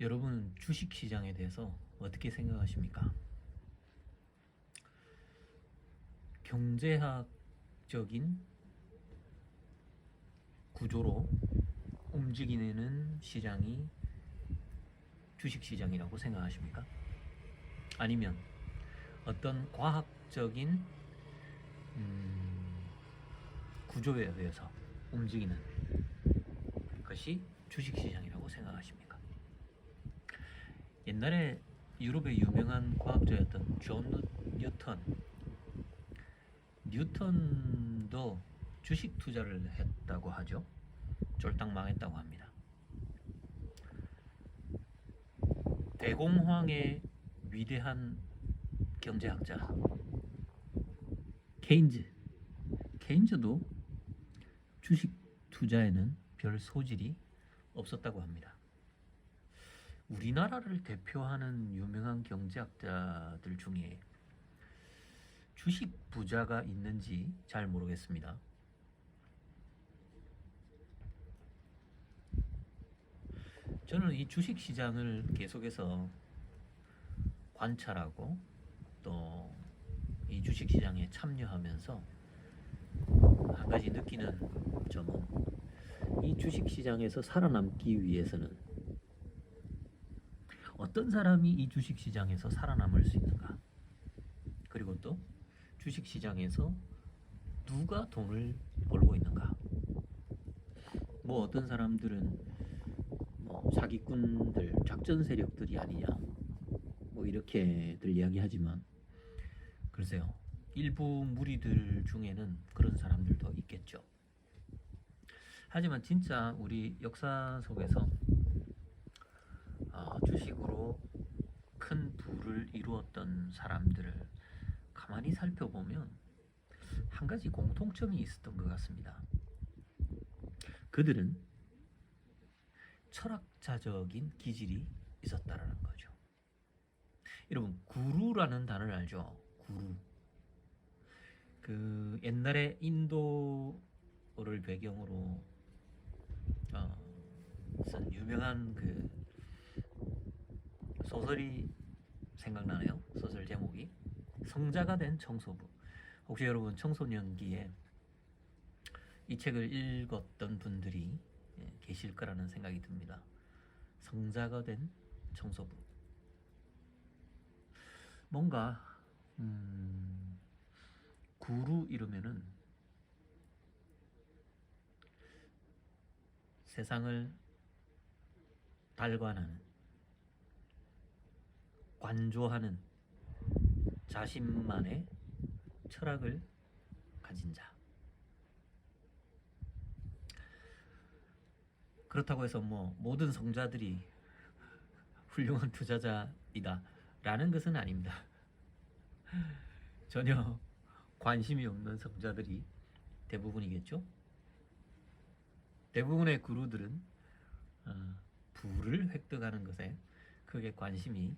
여러분은 주식시장에 대해서 어떻게 생각하십니까? 경제학적인 구조로 움직이는 시장이 주식시장이라고 생각하십니까? 아니면 어떤 과학적인 구조에 의해서 움직이는 것이 주식시장이라고 생각하십니까? 옛날에 유럽의 유명한 과학자였던 존 뉴턴도 주식 투자를 했다고 하죠. 쫄딱 망했다고 합니다. 대공황의 위대한 경제학자 케인즈도 주식 투자에는 별 소질이 없었다고 합니다. 우리나라를 대표하는 유명한 경제학자들 중에 주식 부자가 있는지 잘 모르겠습니다. 저는 이 주식 시장을 계속해서 관찰하고 또 이 주식 시장에 참여하면서 한 가지 느끼는 점은 이 주식 시장에서 살아남기 위해서는 어떤 사람이 이 주식 시장에서 살아남을 수 있는가? 그리고 또 주식 시장에서 누가 돈을 벌고 있는가? 뭐 어떤 사람들은 뭐 사기꾼들, 작전 세력들이 아니냐, 뭐 이렇게들 이야기하지만 글쎄요, 일부 무리들 중에는 그런 사람들도 있겠죠. 하지만 진짜 우리 역사 속에서 주식으로 큰 부를 이루었던 사람들을 가만히 살펴보면 한 가지 공통점이 있었던 것 같습니다. 그들은 철학자적인 기질이 있었다라는 거죠. 여러분, 구루라는 단어를 알죠? 구루. 그 옛날에 인도를 배경으로 쓴 유명한 그 소설이 생각나네요. 소설 제목이 성자가 된 청소부. 혹시 여러분 청소년기에 이 책을 읽었던 분들이 계실 거라는 생각이 듭니다. 성자가 된 청소부. 뭔가 구루 이러면은 세상을 달관하는, 관조하는 자신만의 철학을 가진 자. 그렇다고 해서 뭐 모든 성자들이 훌륭한 투자자이다 라는 것은 아닙니다. 전혀 관심이 없는 성자들이 대부분이겠죠. 대부분의 구루들은 부를 획득하는 것에 크게 관심이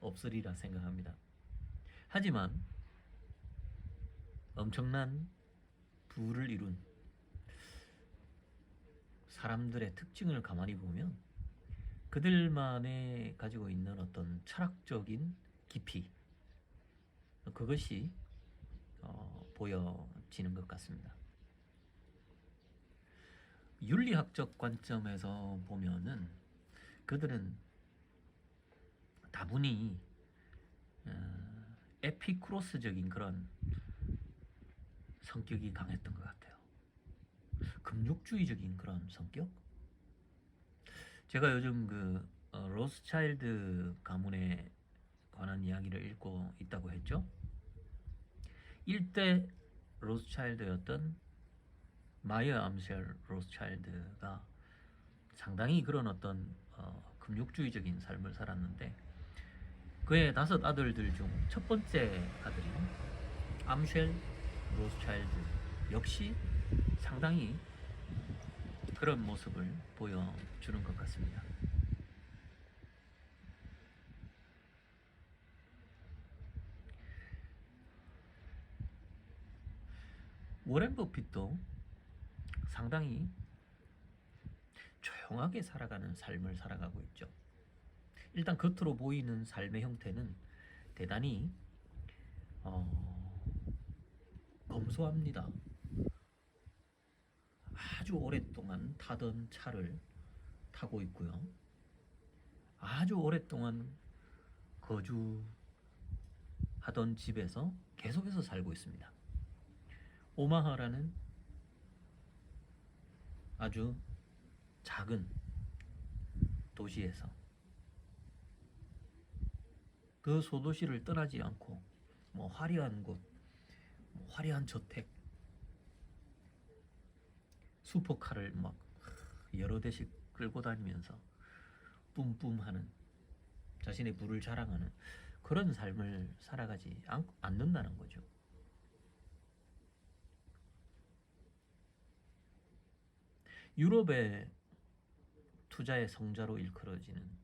없으리라 생각합니다. 하지만 엄청난 부를 이룬 사람들의 특징을 가만히 보면 그들만의 가지고 있는 어떤 철학적인 깊이, 그것이 보여지는 것 같습니다. 윤리학적 관점에서 보면은 그들은 다분히 에피쿠로스적인 그런 성격이 강했던 것 같아요. 금욕주의적인 그런 성격? 제가 요즘 그 로스차일드 가문에 관한 이야기를 읽고 있다고 했죠. 1대 로스차일드였던 마이어 암셀 로스차일드가 상당히 그런 어떤 금욕주의적인 삶을 살았는데 그의 5 아들들 중 첫 번째 아들인 암셀 로스차일드 역시 상당히 그런 모습을 보여주는 것 같습니다. 워렌 버핏도 상당히 조용하게 살아가는 삶을 살아가고 있죠. 일단 겉으로 보이는 삶의 형태는 대단히 검소합니다. 아주 오랫동안 타던 차를 타고 있고요. 아주 오랫동안 거주하던 집에서 계속해서 살고 있습니다. 오마하라는 아주 작은 도시에서 그 소도시를 떠나지 않고 뭐 화려한 곳, 뭐 화려한 저택, 슈퍼카를 막 여러 대씩 끌고 다니면서 뿜뿜하는, 자신의 부를 자랑하는 그런 삶을 살아가지 않는다는 거죠. 유럽의 투자의 성자로 일컬어지는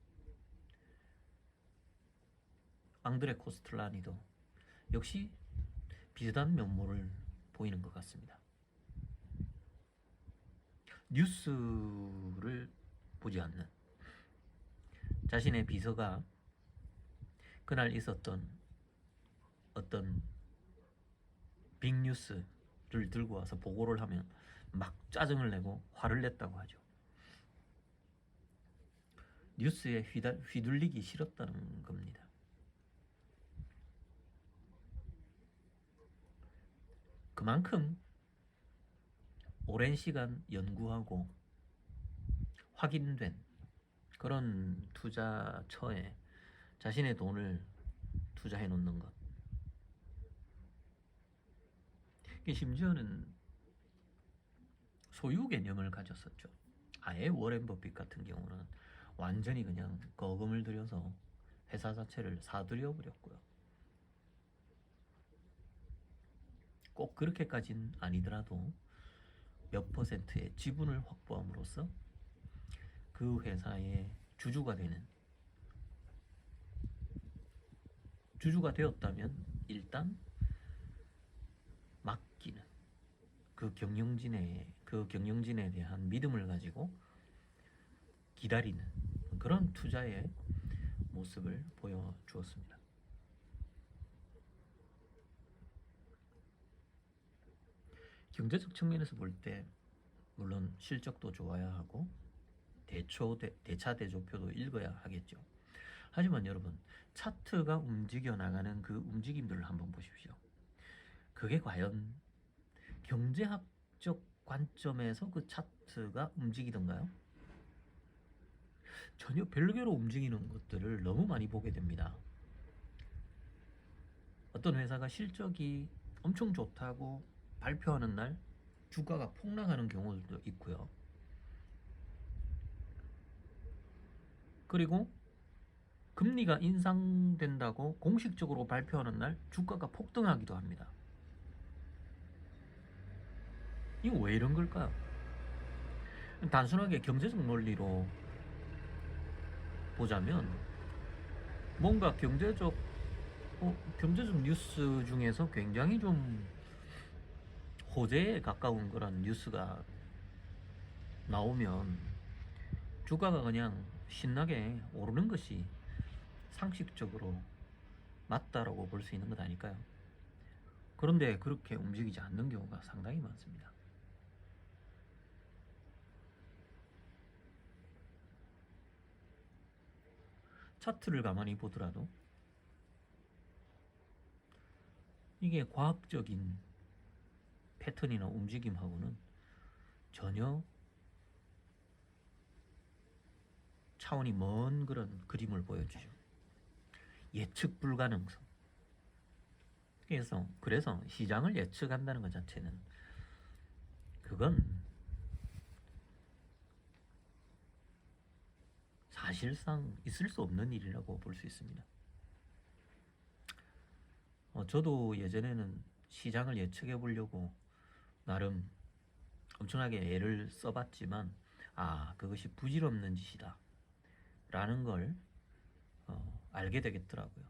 앙드레 코스틀라니도 역시 비슷한 면모를 보이는 것 같습니다. 뉴스를 보지 않는, 자신의 비서가 그날 있었던 어떤 빅뉴스를 들고 와서 보고를 하면 막 짜증을 내고 화를 냈다고 하죠. 뉴스에 휘둘리기 싫었다는 겁니다. 그만큼 오랜 시간 연구하고 확인된 그런 투자처에 자신의 돈을 투자해 놓는 것. 심지어는 소유 개념을 가졌었죠. 아예 워렌 버핏 같은 경우는 완전히 그냥 거금을 들여서 회사 자체를 사들여 버렸고요. 꼭 그렇게까진 아니더라도 몇 퍼센트의 지분을 확보함으로써 그 회사의 주주가 되었다면 일단 맡기는, 그 경영진에 대한 믿음을 가지고 기다리는 그런 투자의 모습을 보여주었습니다. 경제적 측면에서 볼 때 물론 실적도 좋아야 하고 대차 대조표도 읽어야 하겠죠. 하지만 여러분, 차트가 움직여 나가는 그 움직임들을 한번 보십시오. 그게 과연 경제학적 관점에서 그 차트가 움직이던가요? 전혀 별개로 움직이는 것들을 너무 많이 보게 됩니다. 어떤 회사가 실적이 엄청 좋다고 발표하는 날 주가가 폭락하는 경우도 있고요. 그리고 금리가 인상된다고 공식적으로 발표하는 날 주가가 폭등하기도 합니다. 이거 왜 이런 걸까요? 단순하게 경제적 논리로 보자면 뭔가 경제적 뉴스 중에서 굉장히 좀 호재에 가까운 그런 뉴스가 나오면 주가가 그냥 신나게 오르는 것이 상식적으로 맞다라고 볼 수 있는 것 아닐까요? 그런데 그렇게 움직이지 않는 경우가 상당히 많습니다. 차트를 가만히 보더라도 이게 과학적인 패턴이나 움직임하고는 전혀 차원이 먼 그런 그림을 보여주죠. 예측 불가능성. 그래서 시장을 예측한다는 것 자체는 그건 사실상 있을 수 없는 일이라고 볼 수 있습니다. 저도 예전에는 시장을 예측해 보려고 나름 엄청나게 애를 써봤지만 그것이 부질없는 짓이다 라는 걸 알게 되겠더라고요.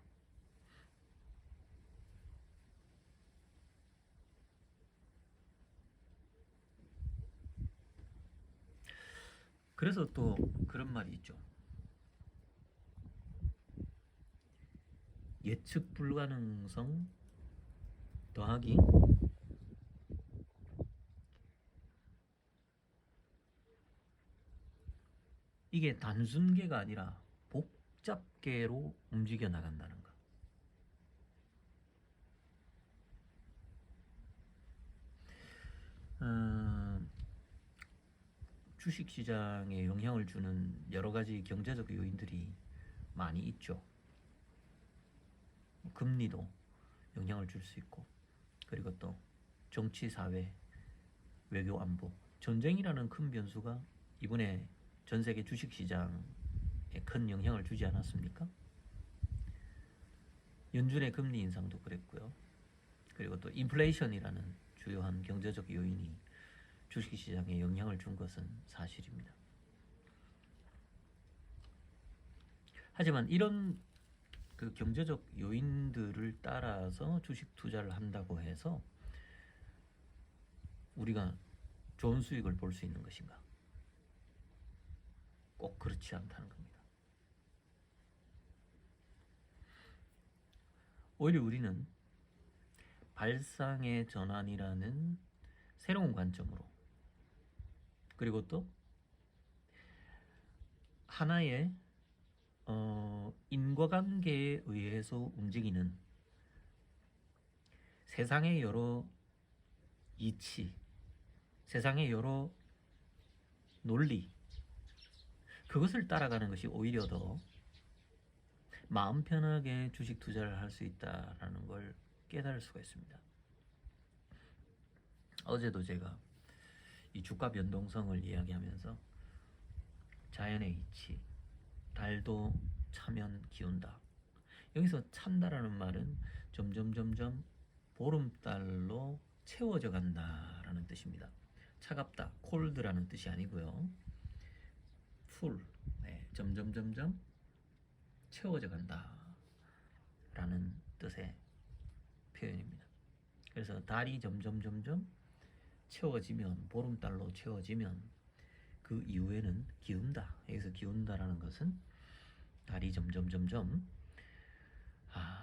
그래서 또 그런 말이 있죠. 예측 불가능성 더하기 이게 단순계가 아니라 복잡계로 움직여 나간다는 거. 주식시장에 영향을 주는 여러 가지 경제적 요인들이 많이 있죠. 금리도 영향을 줄 수 있고, 그리고 또 정치, 사회, 외교, 안보, 전쟁이라는 큰 변수가 이번에 전 세계 주식시장에 큰 영향을 주지 않았습니까? 연준의 금리 인상도 그랬고요. 그리고 또 인플레이션이라는 주요한 경제적 요인이 주식시장에 영향을 준 것은 사실입니다. 하지만 이런 그 경제적 요인들을 따라서 주식 투자를 한다고 해서 우리가 좋은 수익을 볼 수 있는 것인가? 꼭 그렇지 않다는 겁니다. 오히려 우리는 발상의 전환이라는 새로운 관점으로, 그리고 또 하나의 인과관계에 의해서 움직이는 세상의 여러 이치, 세상의 여러 논리, 그것을 따라가는 것이 오히려 더 마음 편하게 주식 투자를 할 수 있다라는 걸 깨달을 수가 있습니다. 어제도 제가 이 주가 변동성을 이야기하면서 자연의 이치, 달도 차면 기운다. 여기서 찬다라는 말은 점점 보름달로 채워져 간다라는 뜻입니다. 차갑다, 콜드라는 뜻이 아니고요. 풀, 점점 채워져 간다라는 뜻의 표현입니다. 그래서 달이 점점 채워지면, 보름달로 채워지면 그 이후에는 기운다. 여기서 기운다라는 것은 달이 점점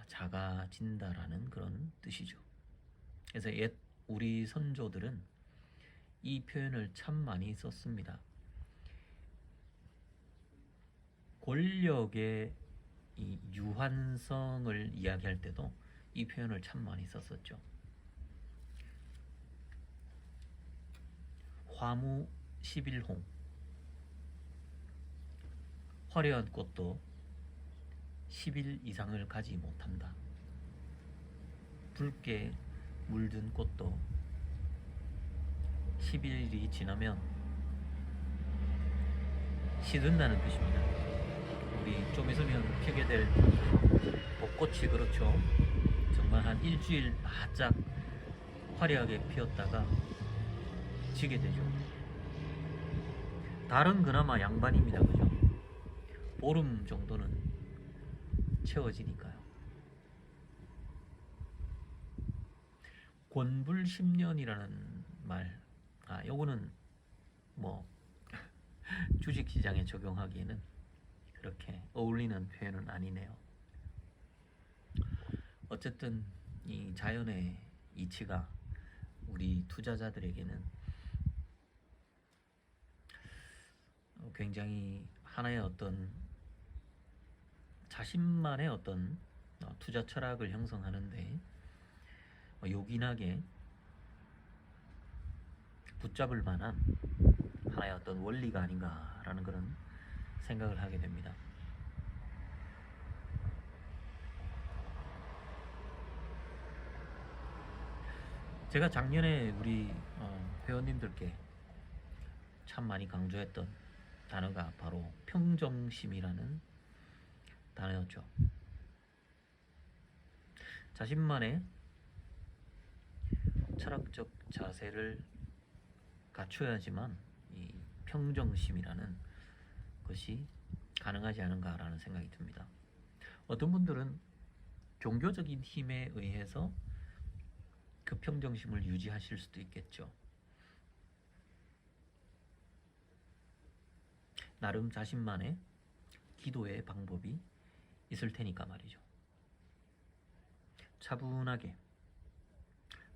작아진다라는 그런 뜻이죠. 그래서 옛 우리 선조들은 이 표현을 참 많이 썼습니다. 권력의 이 유한성을 이야기할 때도 이 표현을 참 많이 썼었죠. 화무 11홍, 화려한 꽃도 10일 이상을 가지 못한다. 붉게 물든 꽃도 11일이 지나면 시든다는 뜻입니다. 우리 좀 있으면 피게 될 벚꽃이 그렇죠. 정말 한 일주일 바짝 화려하게 피었다가 지게 되죠. 달은 그나마 양반입니다. 그죠? 보름 정도는 채워지니까요. 권불10년이라는 말, 요거는 뭐 주식시장에 적용하기에는 그렇게 어울리는 표현은 아니네요. 어쨌든 이 자연의 이치가 우리 투자자들에게는 굉장히 하나의 어떤 자신만의 어떤 투자 철학을 형성하는데 요긴하게 붙잡을 만한 하나의 어떤 원리가 아닌가라는 그런 생각을 하게 됩니다. 제가 작년에 우리 회원님들께 참 많이 강조했던 단어가 바로 평정심이라는 단어였죠. 자신만의 철학적 자세를 갖춰야지만 이 평정심이라는 것이 가능하지 않은가라는 생각이 듭니다. 어떤 분들은 종교적인 힘에 의해서 그 평정심을 유지하실 수도 있겠죠. 나름 자신만의 기도의 방법이 있을 테니까 말이죠. 차분하게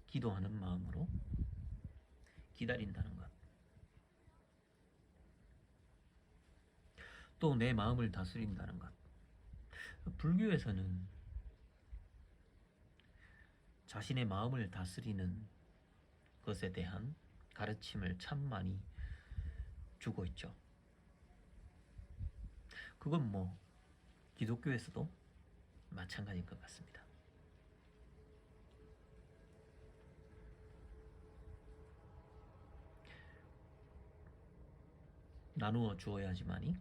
기도하는 마음으로 기다린다는 것. 또 내 마음을 다스린다는 것. 불교에서는 자신의 마음을 다스리는 것에 대한 가르침을 참 많이 주고 있죠. 그건 뭐 기독교에서도 마찬가지인 것 같습니다. 나누어 주어야지만이,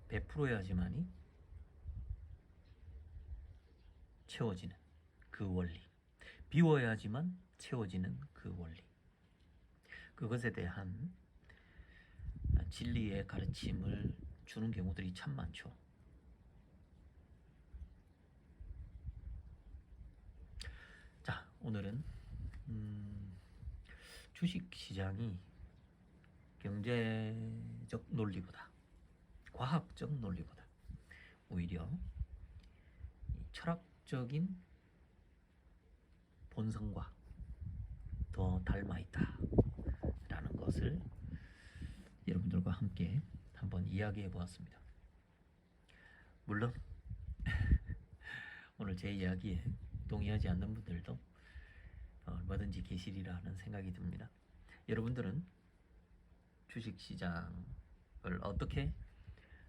베풀어야지만이 채워지는 그 원리, 비워야지만 채워지는 그 원리, 그것에 대한 진리의 가르침을 주는 경우들이 참 많죠. 자, 오늘은 주식시장이 경제적 논리보다, 과학적 논리보다 오히려 철학적인 본성과 더 닮아있다 라는 것을 여러분들과 함께 한번 이야기해 보았습니다. 물론 오늘 제 이야기에 동의하지 않는 분들도 얼마든지 계시리라 하는 생각이 듭니다. 여러분들은 주식시장을 어떻게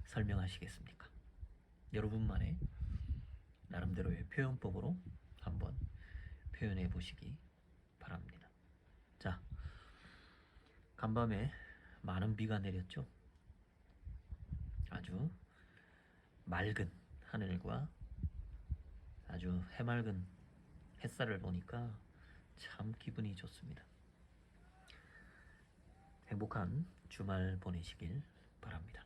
설명하시겠습니까? 여러분만의 나름대로의 표현법으로 한번 표현해 보시기 바랍니다. 자, 간밤에 많은 비가 내렸죠. 아주 맑은 하늘과 아주 해맑은 햇살을 보니까 참 기분이 좋습니다. 행복한 주말 보내시길 바랍니다.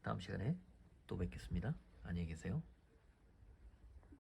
다음 시간에 또 뵙겠습니다. 안녕히 계세요.